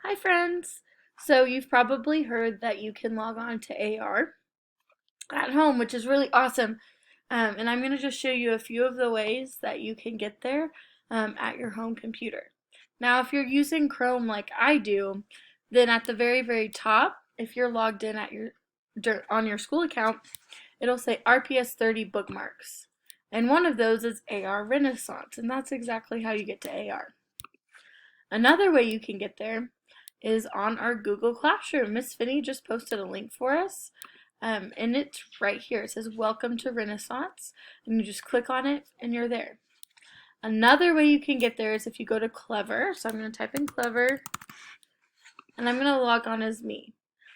Hi friends! So you've probably heard that you can log on to AR at home, which is really awesome. And I'm going to just show you a few of the ways that you can get there at your home computer. Now, if you're using Chrome like I do, then at the very top, if you're logged in at on your school account, it'll say RPS 30 bookmarks. And one of those is AR Renaissance, and that's exactly how you get to AR. Another way you can get there is on our Google Classroom. Miss Finney just posted a link for us, and it's right here. It says Welcome to Renaissance, and you just click on it and you're there. Another way you can get there is if you go to Clever. So I'm going to type in Clever, and I'm going to log on as me.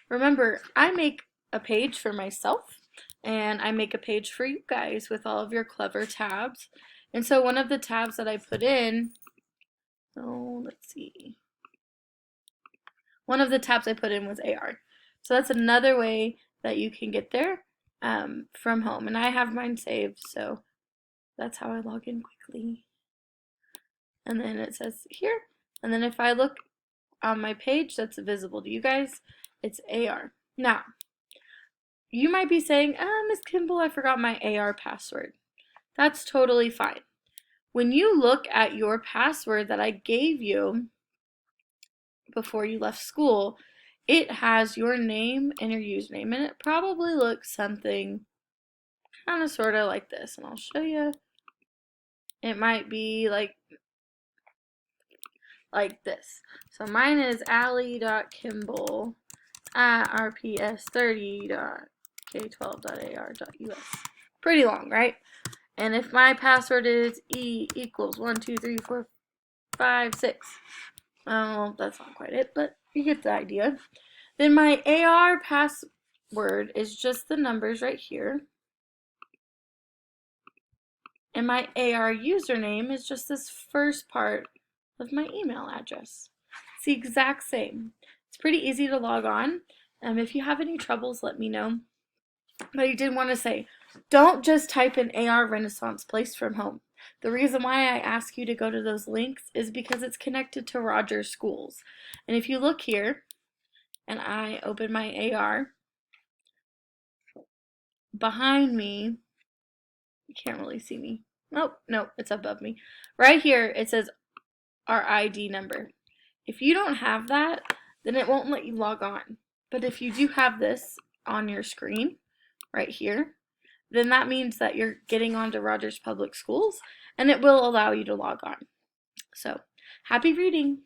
Remember, I make a page for myself, and I make a page for you guys with all of your Clever tabs. And so one of the tabs that I put in, let's see. One of the tabs I put in was AR. So that's another way that you can get there from home. And I have mine saved, so that's how I log in quickly. And then it says here. And then if I look on my page that's visible to you guys, it's AR. Now, you might be saying, Miss Kimball, I forgot my AR password. That's totally fine. When you look at your password that I gave you before you left school, it has your name and your username, and it probably looks something kind of sort of like this, and I'll show you. It might be like this. So mine is Allie.Kimball at rps30.k12.ar.us. Pretty long, right? And if my password is E equals 1, 2, 3, 4, 5, 6, oh, that's not quite it, but you get the idea. Then my AR password is just the numbers right here. And my AR username is just this first part of my email address. It's the exact same. It's pretty easy to log on. If you have any troubles, let me know. But I did want to say, don't just type in AR Renaissance Place from home. The reason why I ask you to go to those links is because it's connected to Rogers Schools. And if you look here, and I open my AR, behind me, you can't really see me. Oh, no, it's above me. Right here, it says our ID number. If you don't have that, then it won't let you log on. But if you do have this on your screen, right here, then that means that you're getting onto Rogers Public Schools, and it will allow you to log on. So, happy reading!